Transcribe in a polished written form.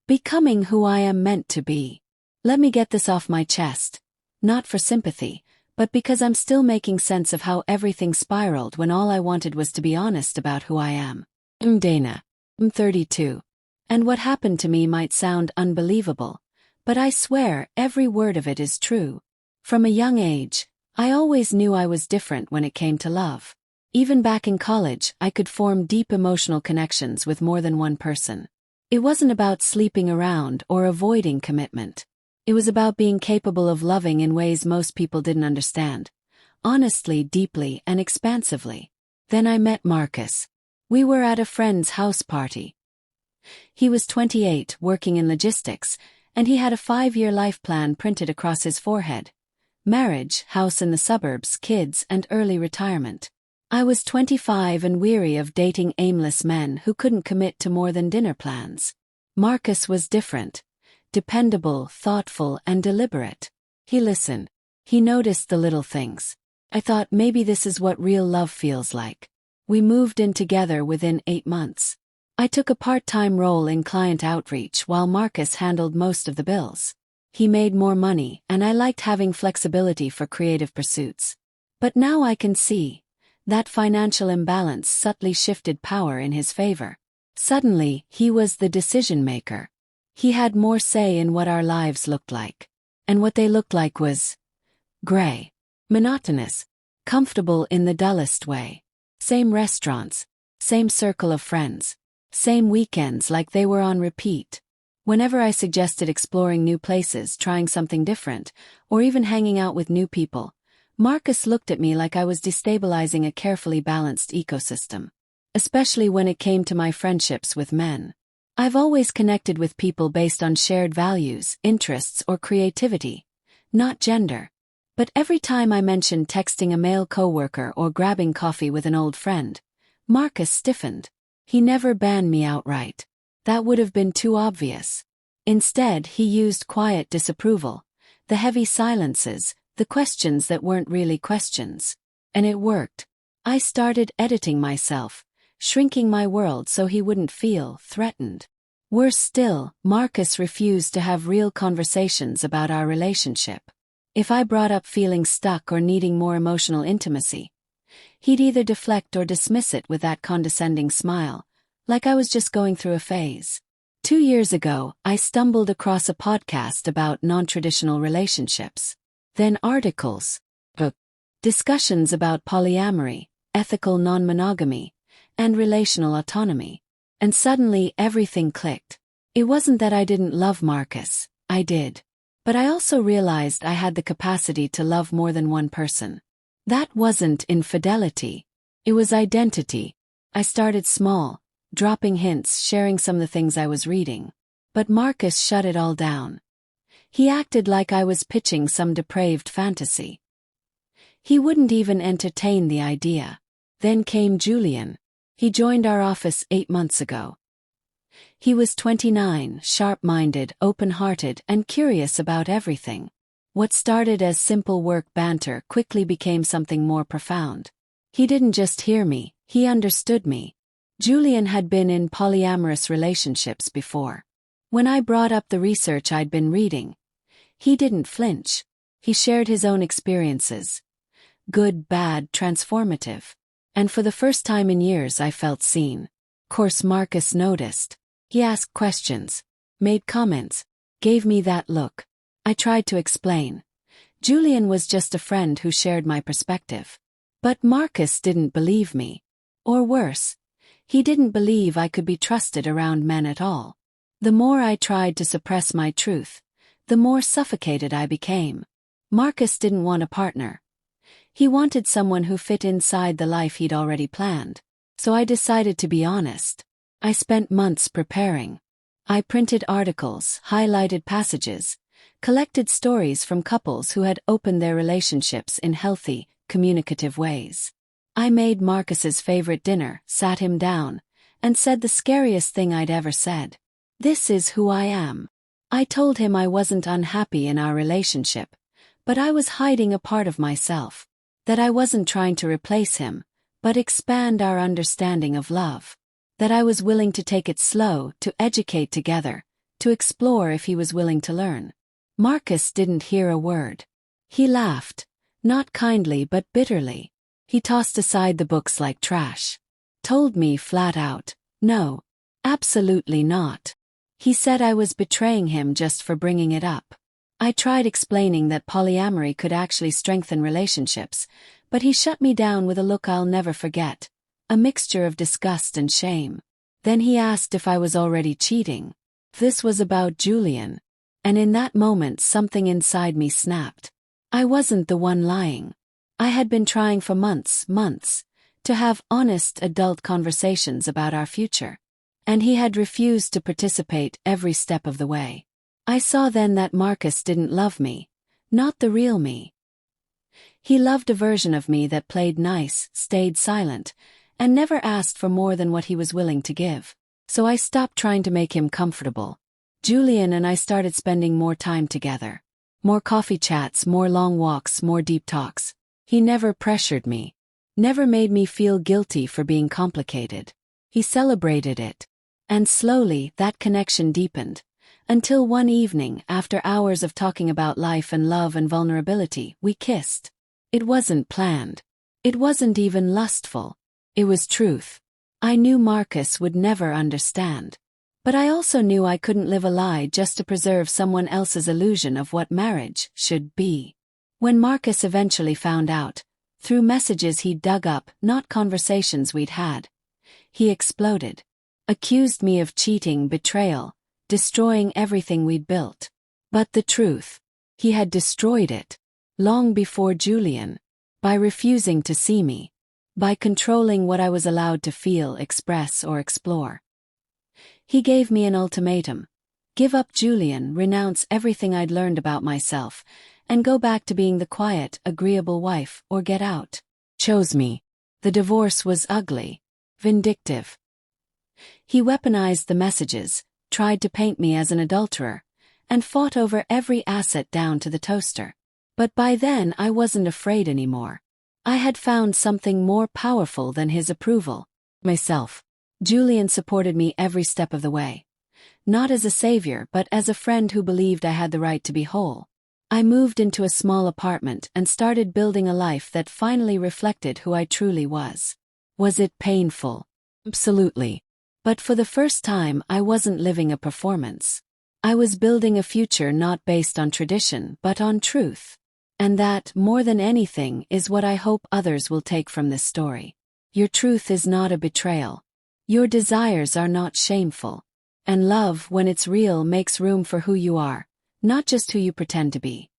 Becoming who I am meant to be. Let me get this off my chest. Not for sympathy, but because I'm still making sense of how everything spiraled when all I wanted was to be honest about who I am. I'm Dana. I'm 32. And what happened to me might sound unbelievable, but I swear every word of it is true. From a young age, I always knew I was different when it came to love. Even back in college, I could form deep emotional connections with more than one person. It wasn't about sleeping around or avoiding commitment. It was about being capable of loving in ways most people didn't understand. Honestly, deeply, and expansively. Then I met Marcus. We were at a friend's house party. He was 28, working in logistics, and he had a 5-year life plan printed across his forehead. Marriage, house in the suburbs, kids, and early retirement. I was 25 and weary of dating aimless men who couldn't commit to more than dinner plans. Marcus was different. Dependable, thoughtful, and deliberate. He listened. He noticed the little things. I thought maybe this is what real love feels like. We moved in together within 8 months. I took a part-time role in client outreach while Marcus handled most of the bills. He made more money, and I liked having flexibility for creative pursuits. But now I can see that financial imbalance subtly shifted power in his favor. Suddenly, he was the decision-maker. He had more say in what our lives looked like. And what they looked like was gray, monotonous, comfortable in the dullest way. Same restaurants, same circle of friends, same weekends like they were on repeat. Whenever I suggested exploring new places, trying something different, or even hanging out with new people, Marcus looked at me like I was destabilizing a carefully balanced ecosystem. Especially when it came to my friendships with men. I've always connected with people based on shared values, interests, or creativity, not gender. But every time I mentioned texting a male coworker or grabbing coffee with an old friend, Marcus stiffened. He never banned me outright. That would have been too obvious. Instead, he used quiet disapproval, the heavy silences, the questions that weren't really questions. And it worked. I started editing myself, shrinking my world so he wouldn't feel threatened. Worse still, Marcus refused to have real conversations about our relationship. If I brought up feeling stuck or needing more emotional intimacy, he'd either deflect or dismiss it with that condescending smile, like I was just going through a phase. 2 years ago, I stumbled across a podcast about non-traditional relationships. Then articles, discussions about polyamory, ethical non-monogamy, and relational autonomy. And suddenly everything clicked. It wasn't that I didn't love Marcus, I did. But I also realized I had the capacity to love more than one person. That wasn't infidelity. It was identity. I started small, dropping hints, sharing some of the things I was reading. But Marcus shut it all down. He acted like I was pitching some depraved fantasy. He wouldn't even entertain the idea. Then came Julian. He joined our office 8 months ago. He was 29, sharp-minded, open-hearted, and curious about everything. What started as simple work banter quickly became something more profound. He didn't just hear me, he understood me. Julian had been in polyamorous relationships before. When I brought up the research I'd been reading, he didn't flinch. He shared his own experiences. Good, bad, transformative. And for the first time in years I felt seen. Of course Marcus noticed. He asked questions, made comments, gave me that look. I tried to explain. Julian was just a friend who shared my perspective. But Marcus didn't believe me. Or worse, he didn't believe I could be trusted around men at all. The more I tried to suppress my truth, the more suffocated I became. Marcus didn't want a partner. He wanted someone who fit inside the life he'd already planned. So I decided to be honest. I spent months preparing. I printed articles, highlighted passages, collected stories from couples who had opened their relationships in healthy, communicative ways. I made Marcus's favorite dinner, sat him down, and said the scariest thing I'd ever said. This is who I am. I told him I wasn't unhappy in our relationship, but I was hiding a part of myself. That I wasn't trying to replace him, but expand our understanding of love. That I was willing to take it slow, to educate together, to explore if he was willing to learn. Marcus didn't hear a word. He laughed, not kindly but bitterly. He tossed aside the books like trash. Told me flat out, no, absolutely not. He said I was betraying him just for bringing it up. I tried explaining that polyamory could actually strengthen relationships, but he shut me down with a look I'll never forget, a mixture of disgust and shame. Then he asked if I was already cheating. This was about Julian. And in that moment something inside me snapped. I wasn't the one lying. I had been trying for months, to have honest adult conversations about our future. And he had refused to participate every step of the way. I saw then that Marcus didn't love me, not the real me. He loved a version of me that played nice, stayed silent, and never asked for more than what he was willing to give. So I stopped trying to make him comfortable. Julian and I started spending more time together. More coffee chats, more long walks, more deep talks. He never pressured me. Never made me feel guilty for being complicated. He celebrated it. And slowly, that connection deepened. Until one evening, after hours of talking about life and love and vulnerability, we kissed. It wasn't planned. It wasn't even lustful. It was truth. I knew Marcus would never understand. But I also knew I couldn't live a lie just to preserve someone else's illusion of what marriage should be. When Marcus eventually found out, through messages he'd dug up, not conversations we'd had, he exploded. Accused me of cheating, betrayal, destroying everything we'd built. But the truth, he had destroyed it. Long before Julian. By refusing to see me. By controlling what I was allowed to feel, express, or explore. He gave me an ultimatum. Give up Julian, renounce everything I'd learned about myself, and go back to being the quiet, agreeable wife, or get out. Chose me. The divorce was ugly. Vindictive. He weaponized the messages, tried to paint me as an adulterer, and fought over every asset down to the toaster. But by then I wasn't afraid anymore. I had found something more powerful than his approval. Myself. Julian supported me every step of the way. Not as a savior but as a friend who believed I had the right to be whole. I moved into a small apartment and started building a life that finally reflected who I truly was. Was it painful? Absolutely. But for the first time I wasn't living a performance. I was building a future not based on tradition but on truth. And that, more than anything, is what I hope others will take from this story. Your truth is not a betrayal. Your desires are not shameful. And love, when it's real, makes room for who you are, not just who you pretend to be.